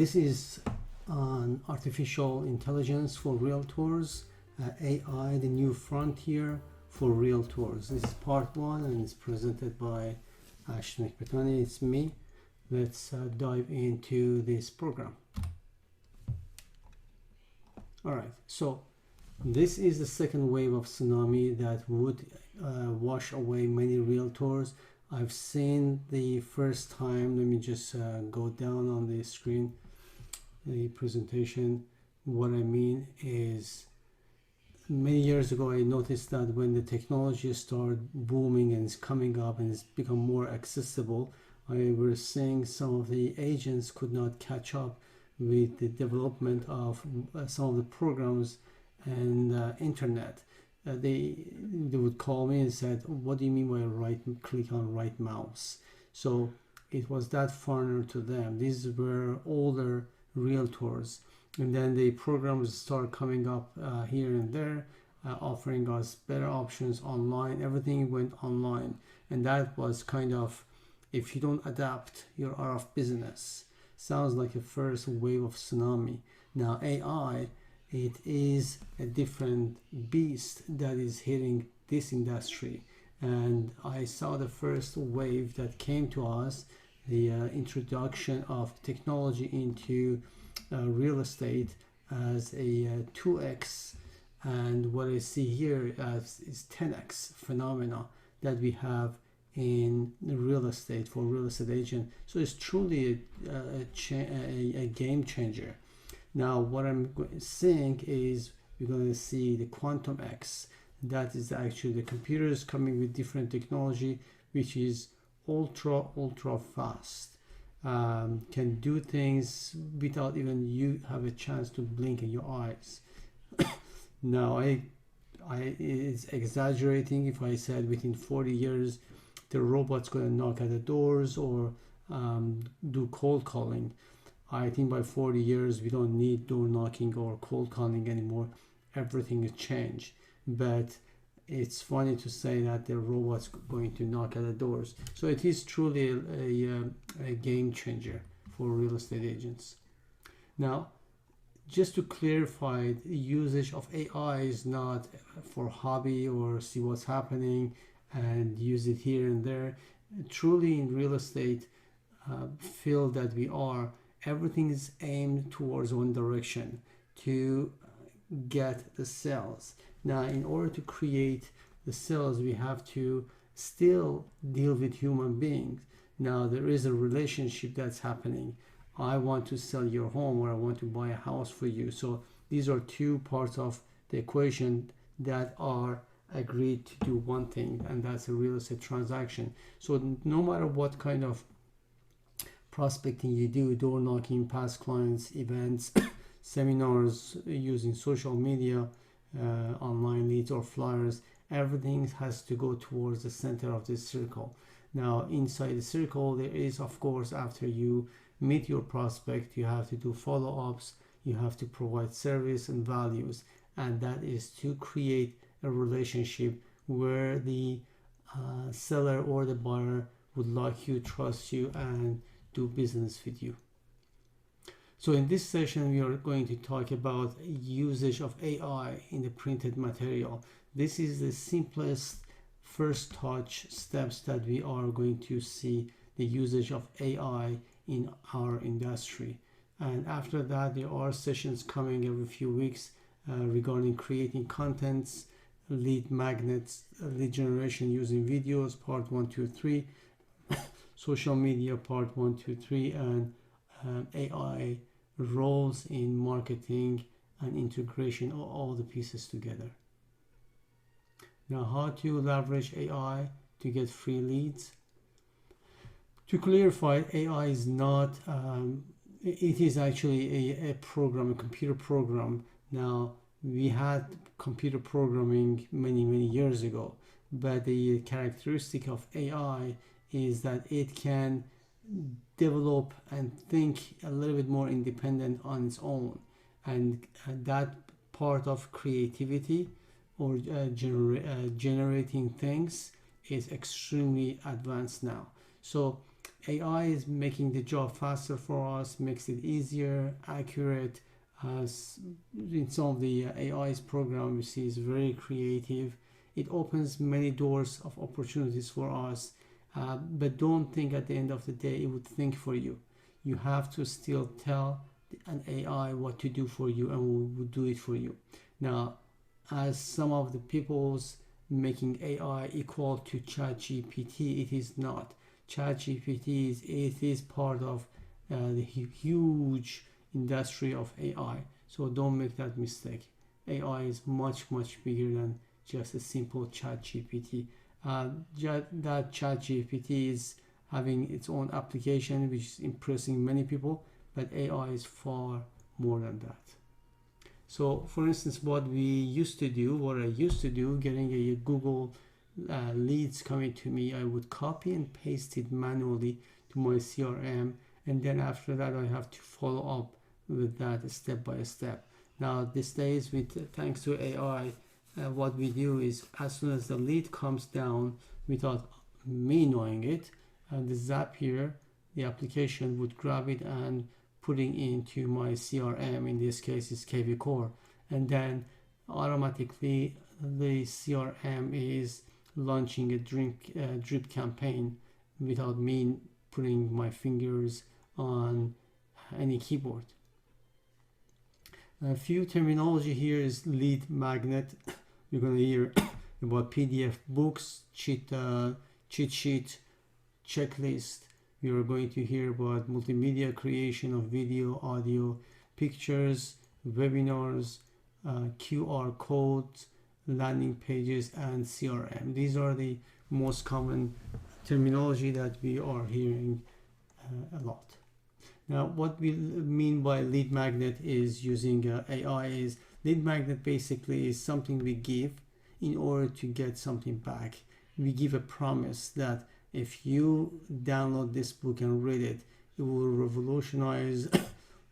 This is on artificial intelligence for realtors, AI, the new frontier for realtors. This is part one and it's presented by Ashton McPatani. It's me. Let's dive into this program. All right, so this is the second wave of tsunami that would wash away many realtors. I've seen the first time. Let me just go down on the screen, the presentation. What I mean is, many years ago, I noticed that when the technology started booming and it's coming up and it's become more accessible, I was seeing some of the agents could not catch up with the development of some of the programs and internet. They would call me and said, what do you mean by click on right mouse? So it was that foreigner to them. These were older realtors, and then the programs start coming up here and there, offering us better options online. Everything went online, and that was kind of, if you don't adapt, you're out of business. Sounds like a first wave of tsunami. Now AI, it is a different beast that is hitting this industry, and I saw the first wave that came to us, the introduction of technology into real estate as a 2x, and what I see here as is 10x phenomena that we have in real estate for real estate agent. So it's truly a game changer. Now what I'm seeing is we're going to see the quantum X. That is actually the computers coming with different technology, which is ultra fast, can do things without even you have a chance to blink in your eyes. Now it's exaggerating if I said within 40 years the robot's going to knock at the doors or do cold calling. I think by 40 years we don't need door knocking or cold calling anymore. Everything has changed. But it's funny to say that the robot's going to knock at the doors. So it is truly a game changer for real estate agents. Now, just to clarify, the usage of AI is not for hobby or see what's happening and use it here and there. Truly in real estate field that we are, everything is aimed towards one direction, to get the sales. Now, in order to create the sales, we have to still deal with human beings. Now, there is a relationship that's happening. I want to sell your home, or I want to buy a house for you. So these are two parts of the equation that are agreed to do one thing, and that's a real estate transaction. So no matter what kind of prospecting you do, door knocking, past clients, events, seminars, using social media, online leads or flyers, everything has to go towards the center of this circle. Now inside the circle, there is, of course, after you meet your prospect, you have to do follow-ups, you have to provide service and values, and that is to create a relationship where the seller or the buyer would like you, trust you, and do business with you. So in this session, we are going to talk about usage of AI in the printed material. This is the simplest first touch steps that we are going to see the usage of AI in our industry. And after that, there are sessions coming every few weeks regarding creating contents, lead magnets, lead generation using videos, part 1, 2, 3, social media, part 1, 2, 3, and AI roles in marketing and integration of all the pieces together. Now, how to leverage AI to get free leads. To clarify, AI is not, it is actually a program, a computer program. Now, we had computer programming many years ago, but the characteristic of AI is that it can develop and think a little bit more independent on its own, and that part of creativity or generating things is extremely advanced now. So AI is making the job faster for us, makes it easier, accurate. In some of the AI's program we see is very creative. It opens many doors of opportunities for us, but don't think at the end of the day it would think for you. You have to still tell an AI what to do for you, and will do it for you. Now, as some of the people's making AI equal to ChatGPT, it is not. ChatGPT is part of the huge industry of AI. So don't make that mistake. AI is much bigger than just a simple ChatGPT. That ChatGPT is having its own application which is impressing many people, but AI is far more than that. So for instance, what I used to do, getting a Google leads coming to me, I would copy and paste it manually to my CRM, and then after that I have to follow up with that step by step. Now these days, with thanks to AI, what we do is, as soon as the lead comes down without me knowing it, the Zapier, the application, would grab it and putting into my CRM. In this case is KV Core, and then automatically the CRM is launching a drip campaign without me putting my fingers on any keyboard. A few terminology here is lead magnet. You're going to hear about PDF books, cheat sheet, checklist. You're going to hear about multimedia creation of video, audio, pictures, webinars, QR codes, landing pages, and CRM. These are the most common terminology that we are hearing a lot. Now, what we mean by lead magnet is using AI is, lead magnet basically is something we give in order to get something back. We give a promise that if you download this book and read it, it will revolutionize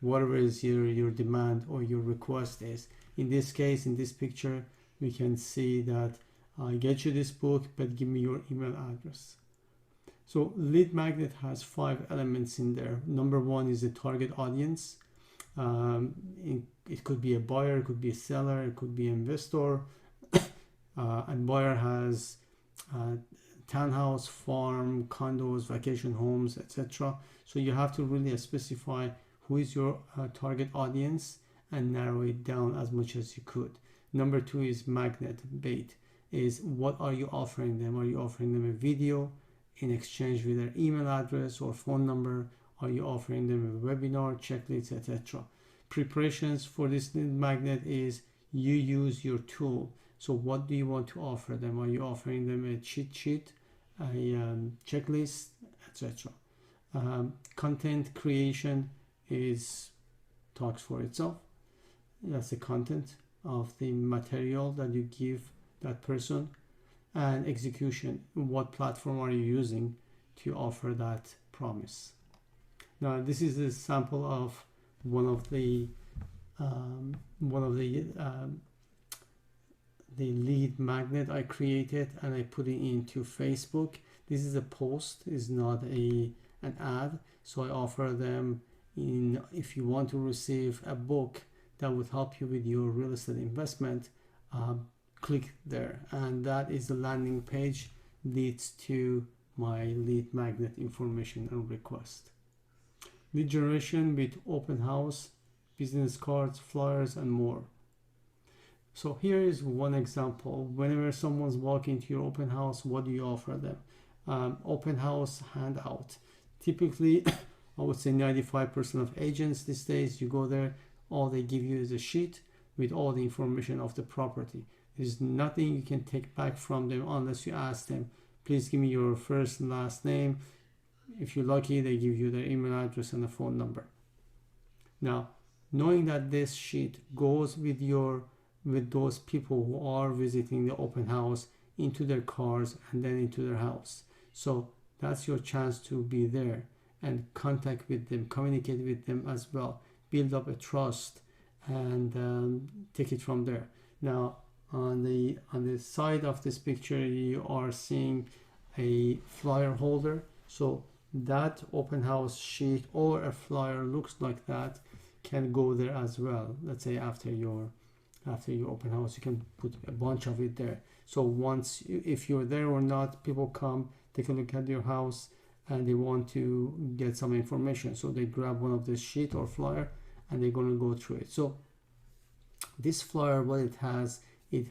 whatever is your demand or your request is. In this case, in this picture, we can see that I get you this book, but give me your email address. So lead magnet has 5 elements in there. Number 1 is the target audience. It could be a buyer, it could be a seller, it could be an investor. And buyer has townhouse, farm, condos, vacation homes, etc. So you have to really specify who is your target audience and narrow it down as much as you could. Number 2 is magnet bait, is what are you offering them? Are you offering them a video in exchange with their email address or phone number? Are you offering them a webinar, checklist, etc.? Preparations for this lead magnet is you use your tool. So what do you want to offer them? Are you offering them a cheat sheet, a checklist, etc.? Content creation talks for itself. That's the content of the material that you give that person. And execution, what platform are you using to offer that promise? Now this is a sample of one of the lead magnet I created, and I put it into Facebook. This is a post, is not an ad. So I offer them, if you want to receive a book that would help you with your real estate investment, click there, and that is the landing page, leads to my lead magnet information and request. Lead generation with open house, business cards, flyers, and more. So here is one example. Whenever someone's walking to your open house, what do you offer them? Open house handout. Typically, I would say 95% of agents these days, you go there, all they give you is a sheet with all the information of the property. There's nothing you can take back from them unless you ask them, please give me your first and last name. If you're lucky, they give you their email address and a phone number. Now, knowing that this sheet goes with those people who are visiting the open house into their cars and then into their house. So that's your chance to be there and contact with them, communicate with them as well, build up a trust, and take it from there. Now, on the side of this picture, you are seeing a flyer holder. So that open house sheet or a flyer looks like that can go there as well. Let's say after your open house, you can put a bunch of it there. So once if you're there or not, people come take a look at your house and they want to get some information, so they grab one of this sheet or flyer and they're going to go through it. So this flyer, what it has a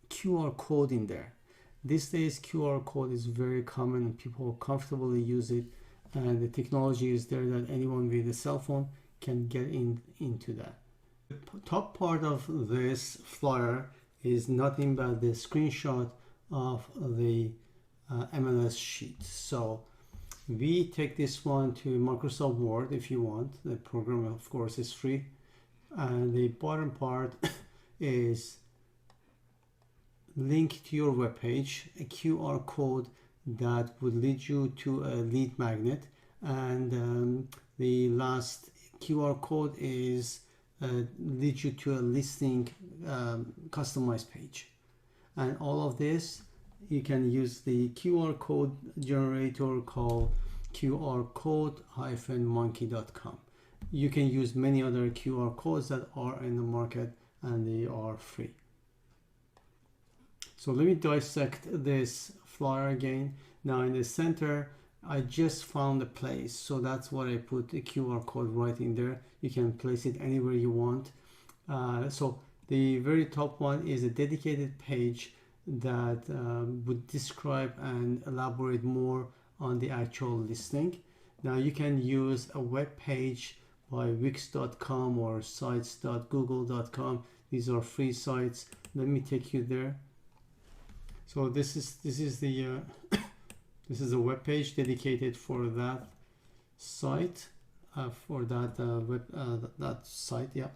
QR code in there. These days QR code is very common and people comfortably use it, and the technology is there that anyone with a cell phone can get into that. The top part of this flyer is nothing but the screenshot of the MLS sheet. So we take this one to Microsoft Word if you want. The program of course is free, and the bottom part is link to your web page, a QR code that would lead you to a lead magnet, and the last QR code is lead you to a listing customized page. And all of this, you can use the QR code generator called qrcode-monkey.com. You can use many other QR codes that are in the market and they are free. So let me dissect this flyer again. Now in the center, I just found a place, so that's what I put the QR code right in there. You can place it anywhere you want. So the very top one is a dedicated page that would describe and elaborate more on the actual listing. Now you can use a web page by wix.com or sites.google.com. These are free sites. Let me take you there. So this is the this is a web page dedicated for that site, for that that site. Yeah.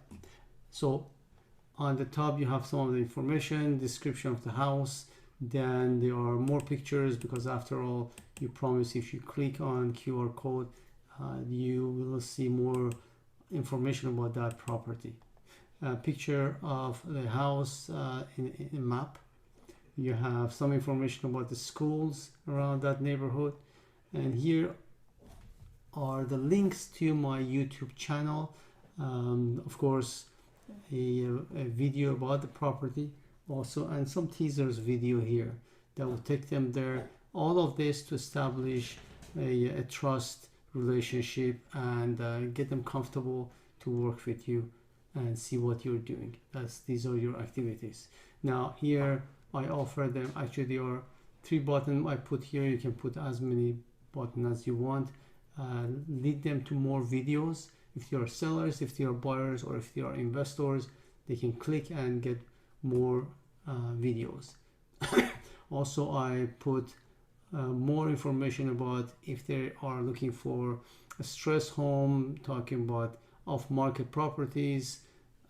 So on the top you have some of the information, description of the house. Then there are more pictures, because after all, you promise if you click on QR code, you will see more information about that property. A picture of the house in a map. You have some information about the schools around that neighborhood, and here are the links to my YouTube channel. Of course, a video about the property also, and some teasers video here that will take them there. All of this to establish a trust relationship and get them comfortable to work with you and see what you're doing. These are your activities. Now here I offer them, actually there are 3 buttons I put here. You can put as many buttons as you want. Lead them to more videos. If they are sellers, if they are buyers, or if they are investors, they can click and get more videos. Also I put more information about if they are looking for a stress home, talking about off-market properties,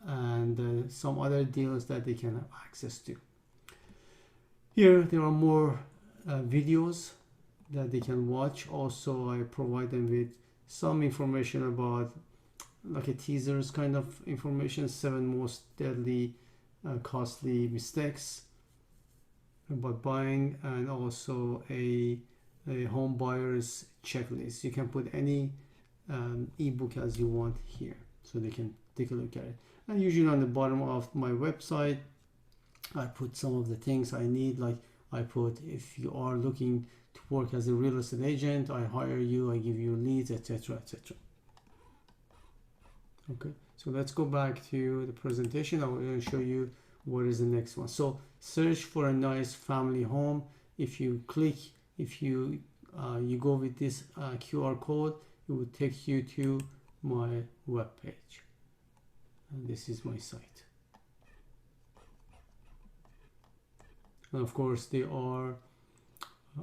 and some other deals that they can have access to. Here there are more videos that they can watch. Also I provide them with some information about, like a teasers kind of information, 7 most deadly costly mistakes about buying, and also a home buyer's checklist. You can put any ebook as you want here, so they can take a look at it. And usually on the bottom of my website I put some of the things I need, like I put, if you are looking to work as a real estate agent, I hire you, I give you leads, etc., etc. Okay, so let's go back to the presentation. I'm going to show you what is the next one. So search for a nice family home. If you click, if you go with this QR code, it will take you to my web page, and this is my site. And of course there are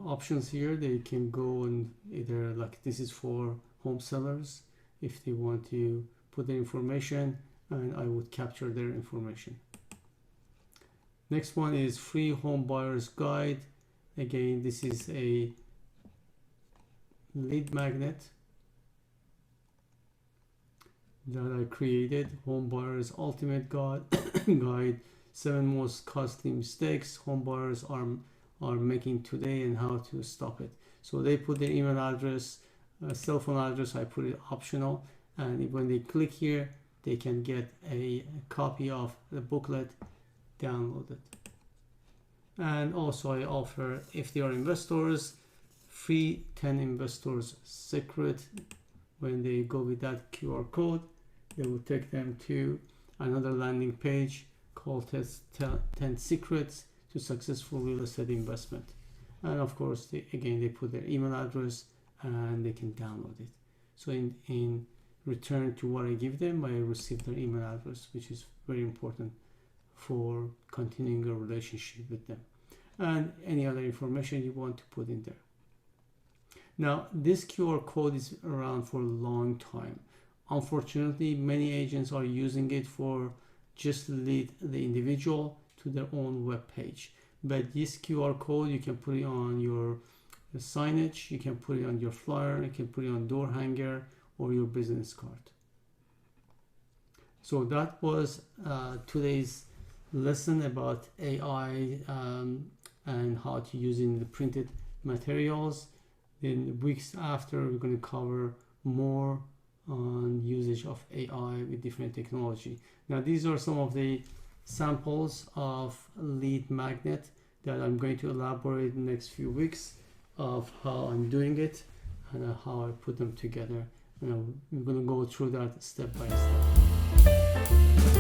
options here. They can go and either, like, this is for home sellers if they want to put the information, and I would capture their information. Next one is free home buyer's guide. Again, this is a lead magnet that I created. Home buyer's ultimate guide, 7 most costly mistakes home buyers are making today and how to stop it. So they put their email address, cell phone address, I put it optional, and when they click here, they can get a copy of the booklet downloaded. And also I offer, if they are investors, free 10 investors secret. When they go with that QR code, it will take them to another landing page called 10 secrets to successful real estate investment. And of course, they put their email address and they can download it. So in return to what I give them, I receive their email address, which is very important for continuing a relationship with them, and any other information you want to put in there. Now, this QR code is around for a long time. Unfortunately, many agents are using it for just lead the individual to their own web page. But this QR code, you can put it on your signage, you can put it on your flyer, you can put it on door hanger or your business card. So that was today's lesson about AI and how to use it in the printed materials. In the weeks after, we're going to cover more on usage of AI with different technology. Now, these are some of the samples of lead magnet that I'm going to elaborate in the next few weeks of how I'm doing it and how I put them together. We're going to go through that step by step.